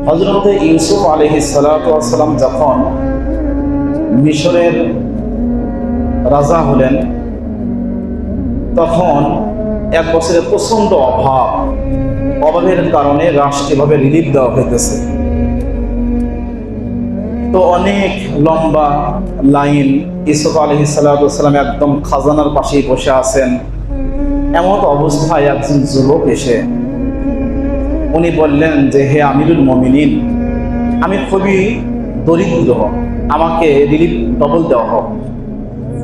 হযরত ইউসুফ আলাইহিস সালাতু ওয়াস সালাম যখন মিশরের রাজা হলেন, তখন এক বছরের প্রচন্ড অভাবের কারণে রাষ্ট্রীয়ভাবে রিলিফ দেওয়া হইতেছে। তো অনেক লম্বা লাইন, ইউসুফ আলাইহিস সালাতু ওয়াস সালাম একদম খাজানার পাশেই বসে আছেন। এমন অবস্থায় একজন যুবক এসে উনি বললেন যে, হে আমিরুল মুমিনিন, আমি খুবই দরিদ্র, আমাকে রিলিফ ডবল দেওয়া হোক।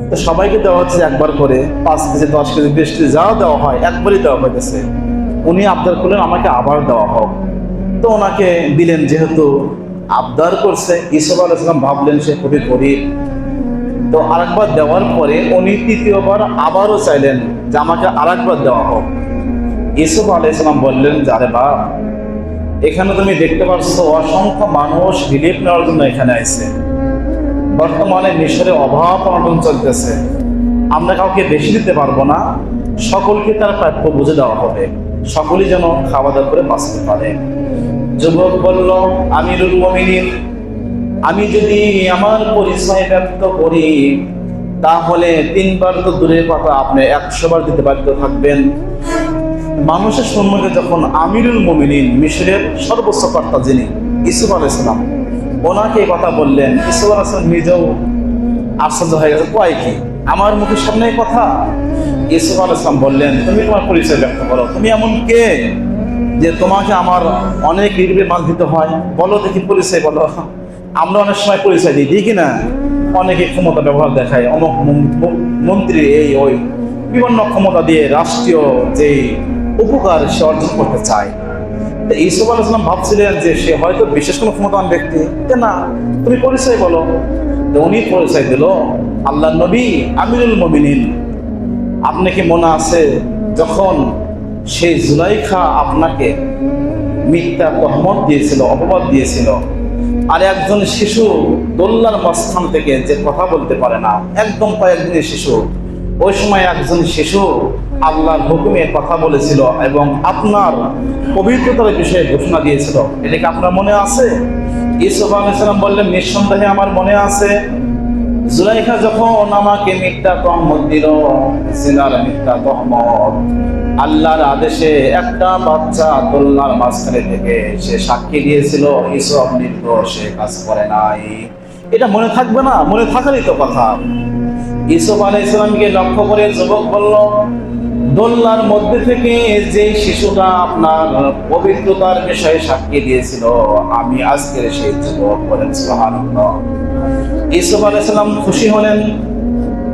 তো সবাইকে দেওয়া হচ্ছে একবার করে, 5 কেজি 10 কেজি 20 কেজি যা দেওয়া হয় একবারই দেওয়া হইতেছে। উনি আবদার করলেন আমাকে আবার দেওয়া হোক। তো ওনাকে দিলেন, যেহেতু আবদার করছে। ইউসুফ আলাইহিস সালাম ভাবলেন সে খুবই গরিব। তো আরেকবার দেওয়ার পরে উনি তৃতীয়বার আবারও চাইলেন যে আমাকে আরেকবার দেওয়া হোক। ইউসুফ আলাইহিস সালাম বললেন যে, আরে বাপ, এখানে তুমি দেখতে পাচ্ছ অসংখ্য মানুষ রিলিফ নেওয়ার জন্য এখানে আসছে। বর্তমানে মিশরে অভাব অনটন চলতেছে, আমরা কাউকে বেশি দিতে পারবো না, সকলকে তার প্রাপ্য বুঝে দেওয়া হবে, সকলেই যেন খাওয়া দাওয়া করে বাঁচতে পারে। যুবক বলল, আমিরুল মুমিনিন, আমি যদি আমার পরিচয় ব্যক্ত করি তাহলে 3 বার তো দূরের কথা, আপনি 100 বার দিতে বাধ্য থাকবেন। মানুষের সম্মুখে যখন আমিরুল মুমিনিন, মিশরের সর্বোচ্চ কর্তা যিনি ইউসুফ আলাইহিস সালাম, ওনাকে এই কথা বললেন, ইউসুফ আলাইহিস সালাম নিজেও আশ্চর্য হয়ে গেছে, কয় কি, আমার মুখের সামনে কথা? ইউসুফ আলাইহিস সালাম বললেন, তুমি তোমার পরিচয় ব্যক্ত করো, তুমি এমন কে যে তোমাকে আমার অনেক রিলিফে মাল দিতে হয়? বলো দেখি, পরিচয় বলো। আমরা অনেক সময় পরিচয় দিই কিনা? অনেকে ক্ষমতা ব্যবহার দেখায়, অমুক মন্ত্রী এই ওই বিভিন্ন ক্ষমতা দিয়ে রাষ্ট্রীয় যে উপকার সে অর্জন করতে চায়। ইউসুফ আলাইহিস সালাম ভাবছিলেন যে সে হয়তো বিশেষ কোনো ক্ষমতাবান ব্যক্তি, না, তুমি পরিচয় বলো। তো উনি পরিচয় দিল, আল্লাহর নবী আমিরুল মুমিনিন, আপনি কি মনে আছে যখন সেই জুলাইখা আপনাকে মিথ্যা তহমত দিয়েছিল, অপবাদ দিয়েছিল, আর একজন শিশু দোলনার মাঝখান থেকে যে কথা বলতে পারে না, একদম কয়েকদিনের শিশু, ওই সময় একজন শিশু আল্লাহর হুকুমে কথা বলেছিল এবং আপনার পবিত্রতার বিষয়ে ঘোষণা দিয়েছিল, এটা কি আপনার মনে আছে? ইউসুফ আলাইহিস সালাম বললেন, নিঃসন্দেহে আমার মনে আছে। জুলাইখা যখন আমাকে মিথ্যা তহমত দিল, জিনার মিথ্যা তহমত, আল্লাহর আদেশে একটা বাচ্চা দোলনার মাঝখানে থেকে সে সাক্ষী দিয়েছিল ইউসুফ নির্দোষ, সে কাজ করে নাই। এটা মনে থাকবে না? মনে থাকারই তো কথা। ইউসুফ আলাইহিস সালামকে লক্ষ্য করে যুবক বলল, দোলনার মধ্যে থেকে যে শিশুটা আপনার পবিত্রতার বিষয়ে সাক্ষী দিয়েছিল, আমি আজকের সেই যুবক। বলেন সুবহানাল্লাহ। ইউসুফ আলাইহিস সালাম খুশি হলেন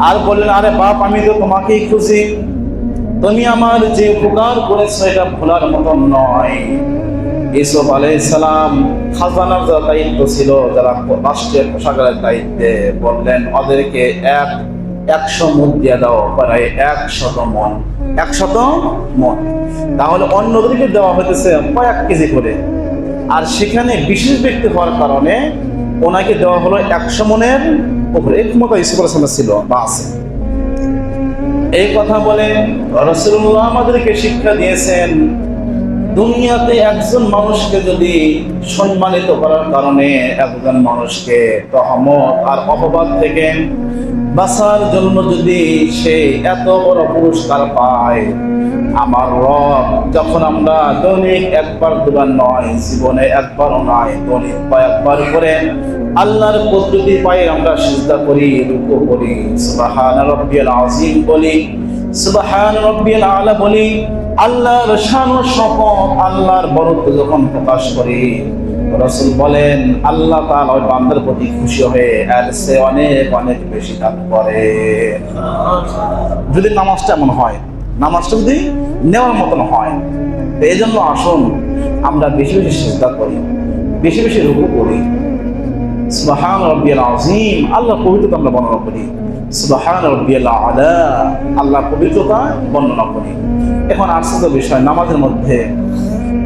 আর বললেন, আরে বাপ, আমি তো তোমাকেই খুশি, তুমি আমার যে উপকার করেছো এটা ভোলার মতন নয়। ইউসুফ আলাইহিস সালাম খাজানার যারা দায়িত্ব ছিল, যারা রাষ্ট্রীয় কোষাগারের দায়িত্বে, বললেন ওদেরকে 100 মণ দিয়ে দাও, প্রায় 100 মণ। 100 মণ, তাহলে অন্যদেরকে দেওয়া হইতেছে কয়েক কেজি করে। আর সেখানে বিশেষ ব্যক্তি হওয়ার কারণে ওনাকে দেওয়া হলো 100 মণের উপরে। এই ক্ষমতা ইউসুফ আলাইহিস সালামের ছিল বা আছে। এই কথা বলে রাসূলুল্লাহ আমাদেরকে শিক্ষা দিয়েছেন, দুনিয়াতে একজন মানুষকে যদি সম্মানিত করার কারণে একজন মানুষকে তহমত আর অপবাদ থেকে বাঁচার জন্য যদি সে এত বড় পুরস্কার পায়, আমার রব যখন আমরা দৈনিক একবার দুবার নয়, জীবনে একবারও নয়, দৈনিক কয়েকবার করে আল্লাহর কুদরতি পায়ে আমরা সিজদা করি, রুকু করি, সুবহান রাব্বিয়াল আযীম বলি, সুবহান রাব্বিয়াল আলা বলি, আল্লাহর শান ও শপথ, আল্লাহর বরত্ব যখন প্রকাশ করি, রাসূল বলেন আল্লাহ তাআলা ওই বান্দার প্রতি খুশি হয়ে এর চেয়ে অনেক অনেক বেশি দান করে। যদি নামাজটা এমন হয়, নামাজটা যদি নেওয়ার মতন হয়, এই জন্য আসুন আমরা বেশি বেশি সিজদা করি, বেশি বেশি রুকু করি, সুবহান রাব্বিয়াল আযীম, আল্লাহ পবিত্রতা আমরা বর্ণনা করি, সুবহান রাব্বিয়াল আলা, আল্লাহ পবিত্রতা বর্ণনা করি। এখন আশ্চর্য বিষয়, নামাজের মধ্যে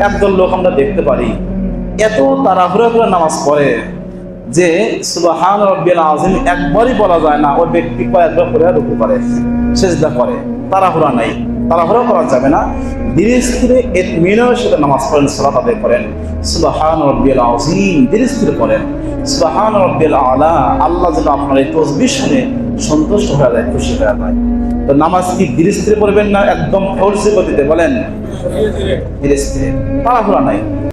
একদল লোক আমরা দেখতে পারি এত তাড়াহুড়া করে নামাজ পড়ে যে সুবহান রাব্বিয়াল আযীম একবারই বলা যায় না, ওই ব্যক্তি কয়েকবার করে রুকু করে, সিজদা করে, তাড়াহুড়া নাই। তাড়াহুড়ো করা যাবে না, ধীরে স্থিরে ইতমিনানের সাথে নামাজ পড়েন, সালাত আদায় করেন। সুবহান রাব্বিয়াল আযীম ধীরে স্থিরে পড়েন। সুবহান রাব্বিয়াল আলা, আল্লাহ যেন আপনার এই তাসবিহ শুনে সন্তুষ্ট হয়ে যায়, খুশি হয়ে যায়। তো নামাজ কি ধীরে স্থিরে পড়বেন না একদম ফোর্সে গতিতে? বলেন ধীরে স্থিরে, তাড়াহুড়া নাই।